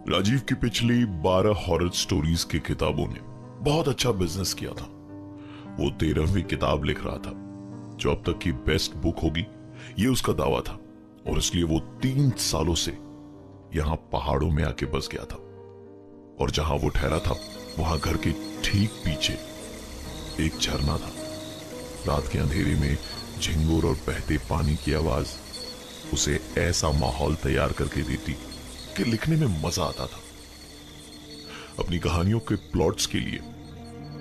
राजीव की पिछली 12 horror stories की किताबों ने बहुत अच्छा बिजनेस किया था। वो 13वीं किताब लिख रहा था जो अब तक की बेस्ट बुक होगी, ये उसका दावा था। और इसलिए वो 3 सालों से यहां पहाड़ों में आके बस गया था। और जहां वो ठहरा था वहां घर के ठीक पीछे एक झरना था। रात के अंधेरे में झिंगुर और बहते पानी की आवाज उसे ऐसा माहौल तैयार करके देती कि लिखने में मजा आता था। अपनी कहानियों के प्लॉट्स के लिए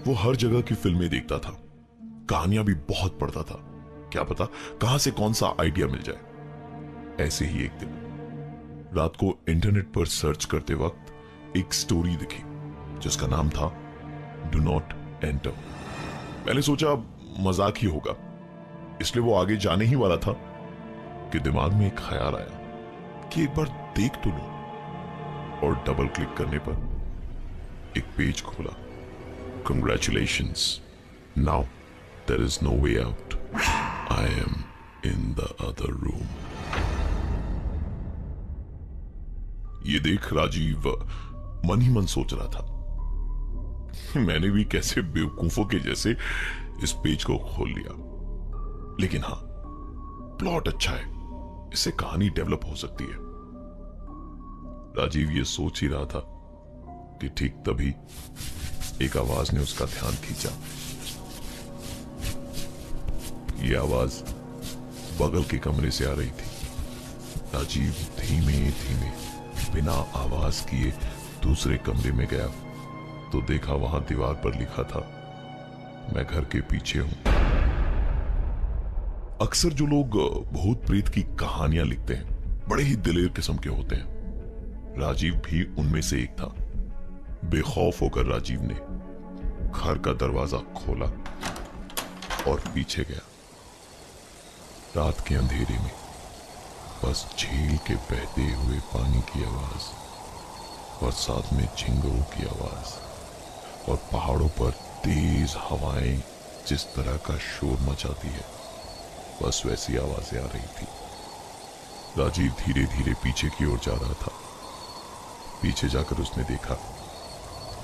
वो हर जगह की फिल्में देखता था, कहानियां भी बहुत पढ़ता था, क्या पता कहां से कौन सा आइडिया मिल जाए। ऐसे ही एक दिन रात को इंटरनेट पर सर्च करते वक्त एक स्टोरी दिखी जिसका नाम था डू नॉट एंटर। पहले सोचा मजाक ही होगा, इसलिए वो आगे जाने ही वाला था कि दिमाग में एक ख्याल आया कि एक बार देख तो लूं। और डबल क्लिक करने पर एक पेज खोला। Congratulations, now there is no way out. I am in the other room. ये देख राजीव मन ही मन सोच रहा था, मैंने भी कैसे बेवकूफों के जैसे इस पेज को खोल लिया। लेकिन हां, प्लॉट अच्छा है, इससे कहानी डेवलप हो सकती है। राजीव ये सोच ही रहा था कि ठीक तभी एक आवाज ने उसका ध्यान खींचा। ये आवाज बगल के कमरे से आ रही थी। राजीव धीमे धीमे बिना आवाज किए दूसरे कमरे में गया तो देखा वहां दीवार पर लिखा था, मैं घर के पीछे हूं। अक्सर जो लोग भूत प्रेत की कहानियां लिखते हैं बड़े ही दिलेर किस्म के होते हैं। राजीव भी उनमें से एक था। बेखौफ होकर राजीव ने घर का दरवाजा खोला और पीछे गया। रात के अंधेरे में बस झील के बहते हुए पानी की आवाज और साथ में झिंगुरों की आवाज और पहाड़ों पर तेज हवाएं जिस तरह का शोर मचाती है, बस वैसी आवाजें आ रही थी। राजीव धीरे धीरे पीछे की ओर जा रहा था। पीछे जाकर उसने देखा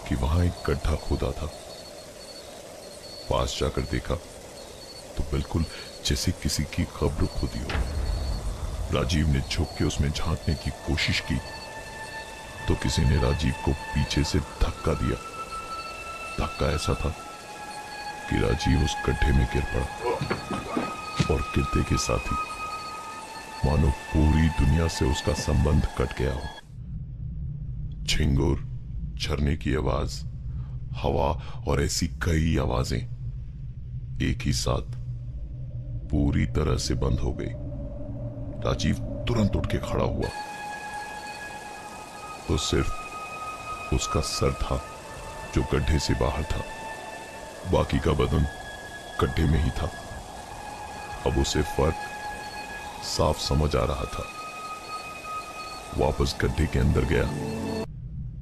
कि वहां एक गड्ढा खोदा था। पास जाकर देखा तो बिल्कुल जैसे किसी की कब्र खोदी हो। राजीव ने झुक के उसमें झांकने की कोशिश की तो किसी ने राजीव को पीछे से धक्का दिया। धक्का ऐसा था कि राजीव उस गड्ढे में गिर पड़ा और गिरते के साथ ही मानो पूरी दुनिया से उसका संबंध कट गया हो। झिंगुर, झरने की आवाज, हवा और ऐसी कई आवाजें एक ही साथ पूरी तरह से बंद हो गई। राजीव तुरंत उठ के खड़ा हुआ तो सिर्फ उसका सर था जो गड्ढे से बाहर था, बाकी का बदन गड्ढे में ही था। अब उसे फर्क साफ समझ आ रहा था। वापस गड्ढे के अंदर गया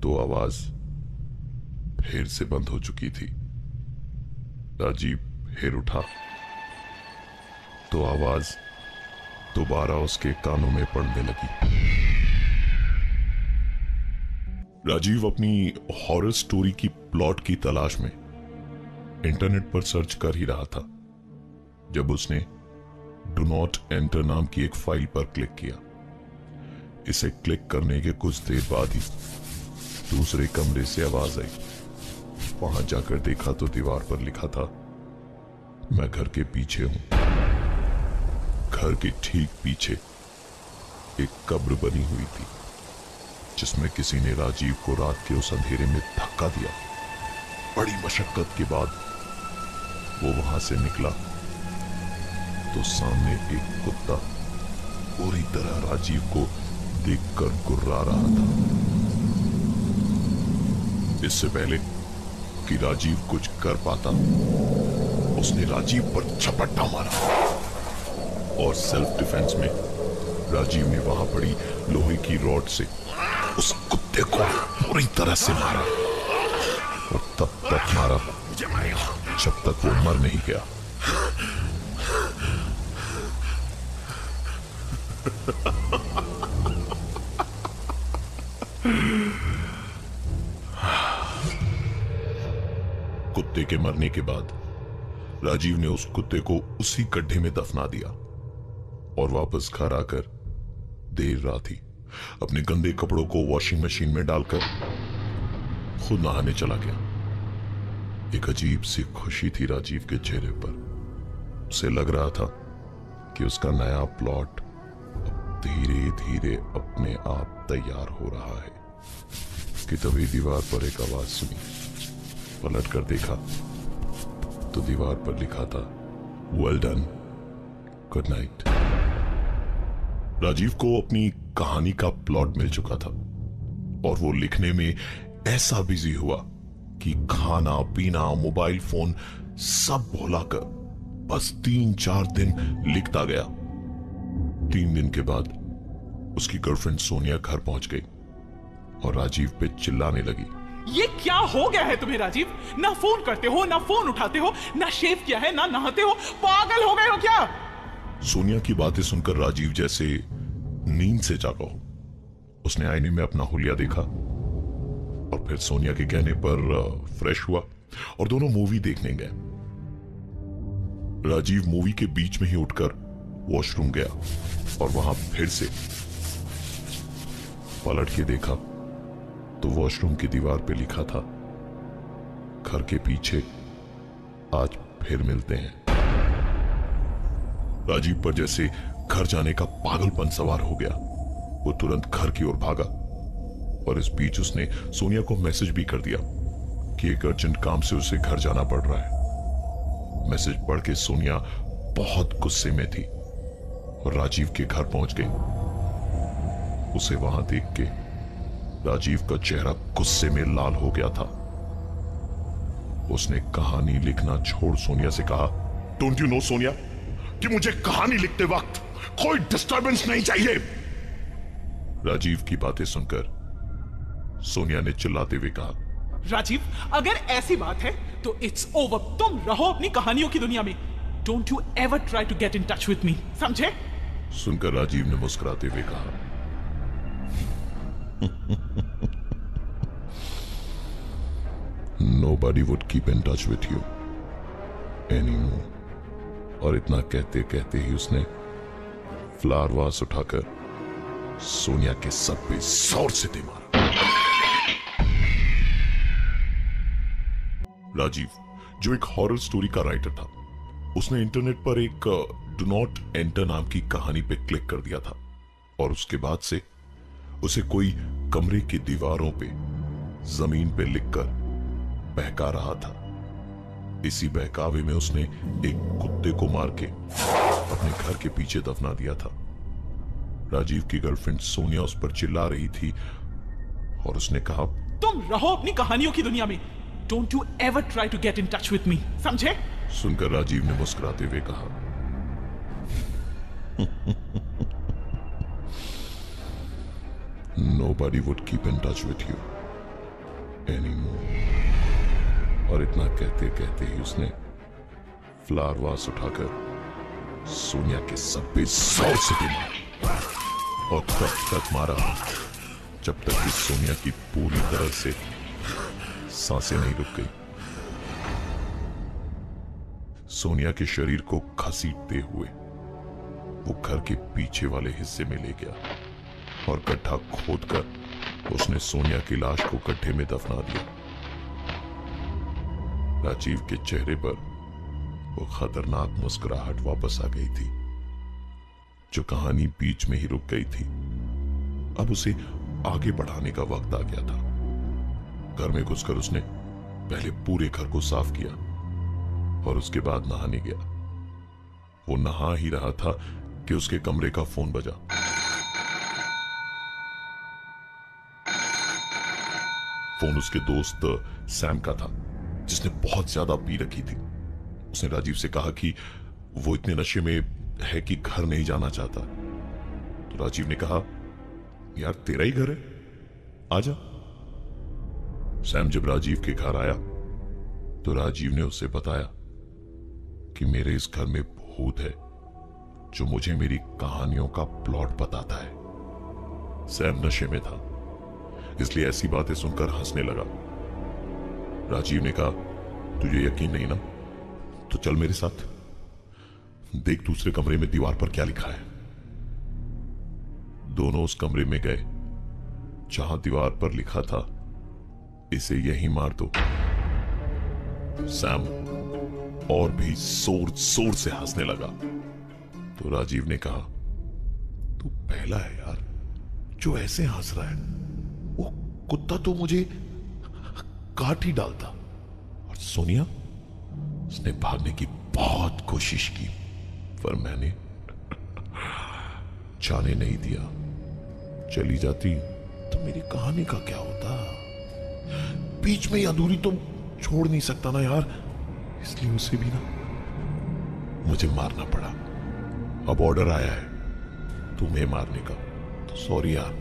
तो आवाज फिर से बंद हो चुकी थी। राजीव फिर उठा तो आवाज दोबारा उसके कानों में पड़ने लगी। राजीव अपनी हॉरर स्टोरी की प्लॉट की तलाश में इंटरनेट पर सर्च कर ही रहा था जब उसने डू नॉट एंटर नाम की एक फाइल पर क्लिक किया। इसे क्लिक करने के कुछ देर बाद ही दूसरे कमरे से आवाज आई। वहां जाकर देखा तो दीवार पर लिखा था, मैं घर के पीछे हूं। घर के ठीक पीछे एक कब्र बनी हुई थी जिसमें किसी ने राजीव को रात के उस अंधेरे में धक्का दिया। बड़ी मशक्कत के बाद वो वहां से निकला तो सामने एक कुत्ता पूरी तरह राजीव को देखकर गुर्रा रहा था। इससे पहले कि राजीव कुछ कर पाता, उसने राजीव पर झपट्टा मारा और सेल्फ डिफेंस में राजीव ने वहां पड़ी लोहे की रॉड से उस कुत्ते को पूरी तरह से मारा। और तब तक मारा जब तक वो मर नहीं गया। कुत्ते के मरने के बाद राजीव ने उस कुत्ते को उसी गड्ढे में दफना दिया और वापस घर आकर देर रात ही अपने गंदे कपड़ों को वॉशिंग मशीन में डालकर खुद नहाने चला गया। एक अजीब सी खुशी थी राजीव के चेहरे पर। उसे लग रहा था कि उसका नया प्लॉट अब धीरे धीरे अपने आप तैयार हो रहा है कि तभी दीवार पर एक आवाज सुनी। पलट कर देखा तो दीवार पर लिखा था, well done, good night. Rajiv को अपनी कहानी का प्लॉट मिल चुका था और वो लिखने में ऐसा बिजी हुआ कि खाना पीना मोबाइल फोन सब भुलाकर बस 3-4 दिन लिखता गया। 3 दिन के बाद उसकी गर्लफ्रेंड सोनिया घर पहुंच गई और राजीव पे चिल्लाने लगी, ये क्या हो गया है तुम्हें राजीव? ना फोन करते हो, ना फोन उठाते हो, ना शेव किया है, ना नहाते हो, पागल हो गए हो क्या? सोनिया की बातें सुनकर राजीव जैसे नींद से जागा हो। उसने आईने में अपना हुलिया देखा और फिर सोनिया के कहने पर फ्रेश हुआ और दोनों मूवी देखने गए। राजीव मूवी के बीच में ही उठकर वॉशरूम गया और वहां फिर से पलट के देखा तो वॉशरूम की दीवार पे लिखा था, घर के पीछे आज फिर मिलते हैं। राजीव पर जैसे घर जाने का पागलपन सवार हो गया। वो तुरंत घर की ओर भागा और इस बीच उसने सोनिया को मैसेज भी कर दिया कि एक अर्जेंट काम से उसे घर जाना पड़ रहा है। मैसेज पढ़ के सोनिया बहुत गुस्से में थी और राजीव के घर पहुंच गई। उसे वहां देख के राजीव का चेहरा गुस्से में लाल हो गया था। उसने कहानी लिखना छोड़ सोनिया से कहा, डोंट यू नो सोनिया कि मुझे कहानी लिखते वक्त कोई डिस्टर्बेंस नहीं चाहिए। राजीव की बातें सुनकर सोनिया ने चिल्लाते हुए कहा, राजीव अगर ऐसी बात है तो इट्स ओवर। तुम रहो अपनी कहानियों की दुनिया में। Don't you ever try to get in touch with me, समझे? सुनकर राजीव ने मुस्कुराते हुए कहा, Nobody would keep in touch with you anymore। और इतना कहते कहते ही उसने फ्लावर वास उठाकर सोनिया के सर पे जोर से दे मारा। राजीव, जो एक हॉरर स्टोरी का राइटर था, उसने इंटरनेट पर एक डू नॉट एंटर नाम की कहानी पे क्लिक कर दिया था और उसके बाद से उसे कोई कमरे की दीवारों पे जमीन पे लिखकर बहका रहा था। इसी बहकावे में उसने एक कुत्ते को मार के अपने घर के पीछे दफना दिया था। राजीव की गर्लफ्रेंड सोनिया उस पर चिल्ला रही थी और उसने कहा, तुम रहो अपनी कहानियों की दुनिया में। Don't you ever try to get in touch with me, समझे? सुनकर राजीव ने मुस्कुराते हुए कहा, Nobody would keep in touch with you anymore। और इतना कहते कहते ही उसने फ्लावर वास उठाकर सोनिया के सर पे जोर से मारा और तब तक मारा जब तक कि सोनिया की पूरी तरह से सांसें नहीं रुक गई। सोनिया के शरीर को घसीटते हुए वो घर के पीछे वाले हिस्से में ले गया और गड्ढा खोदकर उसने सोनिया की लाश को गड्ढे में दफना दिया। राजीव के चेहरे पर वो खतरनाक मुस्कुराहट वापस आ गई थी जो कहानी बीच में ही रुक गई थी। अब उसे आगे बढ़ाने का वक्त आ गया था। घर में घुसकर उसने पहले पूरे घर को साफ किया और उसके बाद नहाने गया। वो नहा ही रहा था कि उसके कमरे का फोन बजा। फोन उसके दोस्त सैम का था जिसने बहुत ज्यादा पी रखी थी। उसने राजीव से कहा कि वो इतने नशे में है कि घर नहीं जाना चाहता। तो राजीव ने कहा, यार तेरा ही घर है, आजा। सैम जब राजीव के घर आया तो राजीव ने उसे बताया कि मेरे इस घर में भूत है जो मुझे मेरी कहानियों का प्लॉट बताता है। सैम नशे में था इसलिए ऐसी बातें सुनकर हंसने लगा। राजीव ने कहा, तुझे यकीन नहीं ना, तो चल मेरे साथ, देख दूसरे कमरे में दीवार पर क्या लिखा है। दोनों उस कमरे में गए जहां दीवार पर लिखा था, इसे यहीं मार दो। सैम और भी जोर जोर से हंसने लगा। तो राजीव ने कहा, तू पहला है यार जो ऐसे हंस रहा है। वो कुत्ता तो मुझे काट ही डालता। और सोनिया, उसने भागने की बहुत कोशिश की, पर मैंने जाने नहीं दिया। चली जाती तो मेरी कहानी का क्या होता? बीच में ही अधूरी तो छोड़ नहीं सकता ना यार, इसलिए उसे भी ना मुझे मारना पड़ा। अब ऑर्डर आया है तुम्हें मारने का, तो सॉरी यार,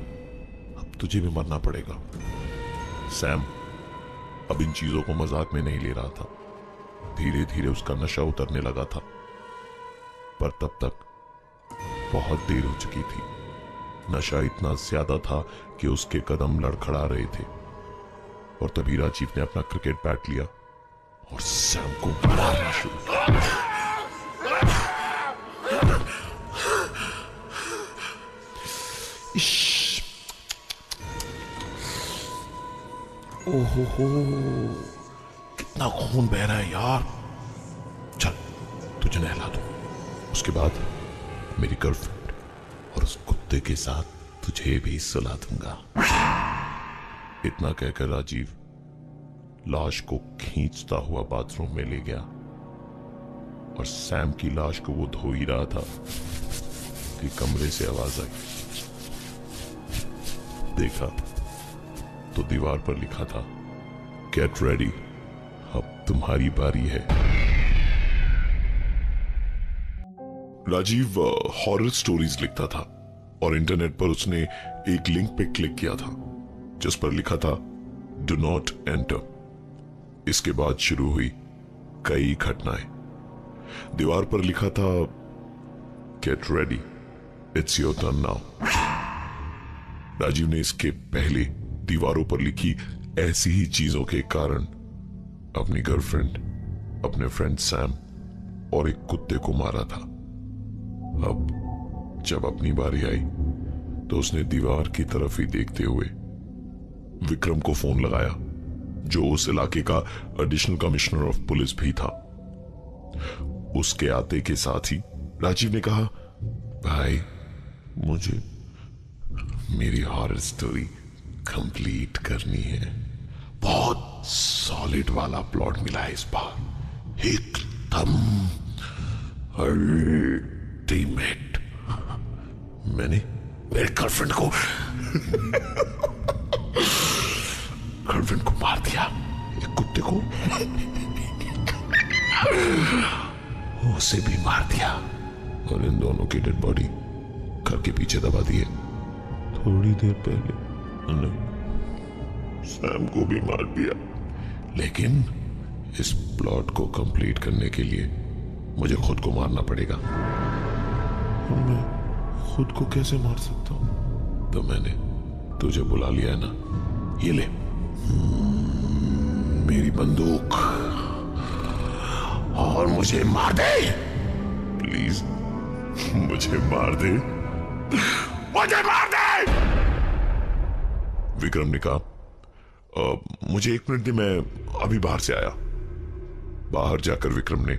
अब तुझे भी मरना पड़ेगा। सैम अब इन चीजों को मजाक में नहीं ले रहा था। धीरे धीरे उसका नशा उतरने लगा था, पर तब तक बहुत देर हो चुकी थी। नशा इतना ज्यादा था कि उसके कदम लड़खड़ा रहे थे। और तभी राजीव ने अपना क्रिकेट बैट लिया और सैम को मारना शुरू किया। ओहो हो, कितना खून बह रहा है यार। चल तुझे नहला दूं, उसके बाद मेरी गर्लफ्रेंड और उस कुत्ते के साथ तुझे भी सुला दूंगा। इतना कहकर राजीव लाश को खींचता हुआ बाथरूम में ले गया। और सैम की लाश को वो धो ही रहा था कि कमरे से आवाज आई। देखा तो दीवार पर लिखा था, गेट रेडी, अब तुम्हारी बारी है। राजीव हॉरर स्टोरीज लिखता था और इंटरनेट पर उसने एक लिंक पे क्लिक किया था जिस पर लिखा था, डू नॉट एंटर। इसके बाद शुरू हुई कई घटनाएं। दीवार पर लिखा था, get ready, it's your turn now. Rajiv ने इसके पहले दीवारों पर लिखी ऐसी ही चीजों के कारण अपनी गर्लफ्रेंड, अपने फ्रेंड सैम और एक कुत्ते को मारा था। अब जब अपनी बारी आई तो उसने दीवार की तरफ ही देखते हुए विक्रम को फोन लगाया, जो उस इलाके का एडिशनल कमिश्नर ऑफ पुलिस भी था। उसके आते के साथ ही राजीव ने कहा, भाई मुझे मेरी हॉरर स्टोरी कंप्लीट करनी है। बहुत सॉलिड वाला प्लॉट मिला है इस बार, एकदम अल्टीमेट। मैंने मेरे गर्लफ्रेंड को मार दिया, एक कुत्ते को उसे भी मार दिया और इन दोनों की डेड बॉडी घर के पीछे दबा दिए। थोड़ी देर पहले सैम को भी मार दिया। लेकिन इस प्लॉट को कंप्लीट करने के लिए मुझे खुद को मारना पड़ेगा। मैं खुद को कैसे मार सकता हूं? तो मैंने तुझे बुला लिया है ना, ये ले मेरी बंदूक और मुझे मार दे प्लीज, मुझे मार दे, मुझे मार दे। विक्रम ने कहा, मुझे 1 मिनट दे, मैं अभी बाहर से आया। बाहर जाकर विक्रम ने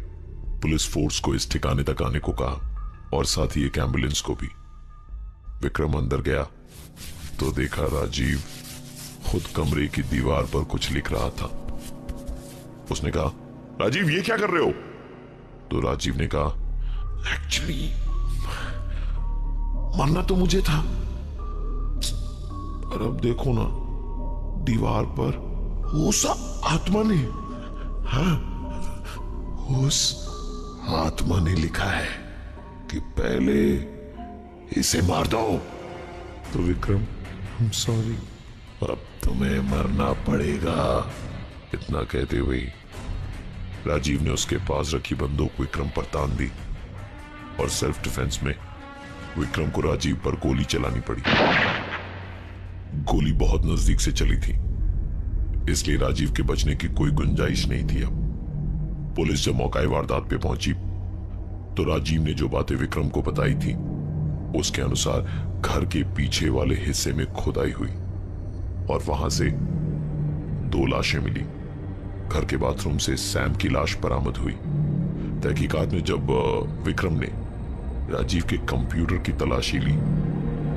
पुलिस फोर्स को इस ठिकाने तक आने को कहा और साथ ही एक एम्बुलेंस को भी। विक्रम अंदर गया तो देखा राजीव खुद कमरे की दीवार पर कुछ लिख रहा था। उसने कहा, राजीव ये क्या कर रहे हो? तो राजीव ने कहा, एक्चुअली मरना तो मुझे था, पर अब देखो ना दीवार पर उस आत्मा ने, हाँ उस आत्मा ने लिखा है कि पहले इसे मार दो। तो विक्रम, आई एम सॉरी, अब तुम्हें मरना पड़ेगा। इतना कहते हुए राजीव ने उसके पास रखी बंदूक विक्रम पर तान दी और सेल्फ डिफेंस में विक्रम को राजीव पर गोली चलानी पड़ी। गोली बहुत नजदीक से चली थी, इसलिए राजीव के बचने की कोई गुंजाइश नहीं थी। अब पुलिस जब मौका वारदात पे पहुंची तो राजीव ने जो बातें विक्रम को बताई थी उसके अनुसार घर के पीछे वाले हिस्से में खुदाई हुई और वहां से 2 लाशें मिली। घर के बाथरूम से सैम की लाश बरामद हुई। तहकीकात में जब विक्रम ने राजीव के कंप्यूटर की तलाशी ली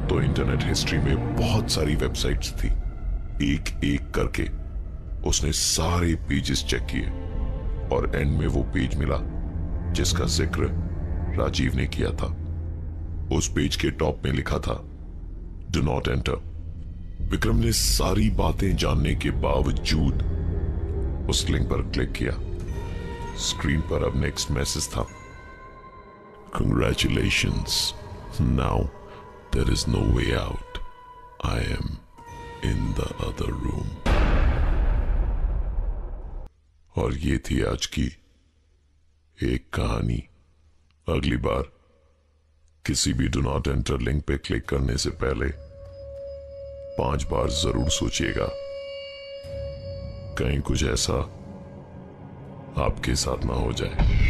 तो इंटरनेट हिस्ट्री में बहुत सारी वेबसाइट्स थी। एक एक करके उसने सारे पेजेस चेक किए और एंड में वो पेज मिला जिसका जिक्र राजीव ने किया था। उस पेज के टॉप में लिखा था डू नॉट एंटर। विक्रम ने सारी बातें जानने के बावजूद उस लिंक पर क्लिक किया। स्क्रीन पर अब नेक्स्ट मैसेज था, Congratulations, now there is no way out. I am in the other room. और ये थी आज की एक कहानी। अगली बार किसी भी डू नॉट एंटर लिंक पे क्लिक करने से पहले 5 बार जरूर सोचिएगा, कहीं कुछ ऐसा आपके साथ ना हो जाए।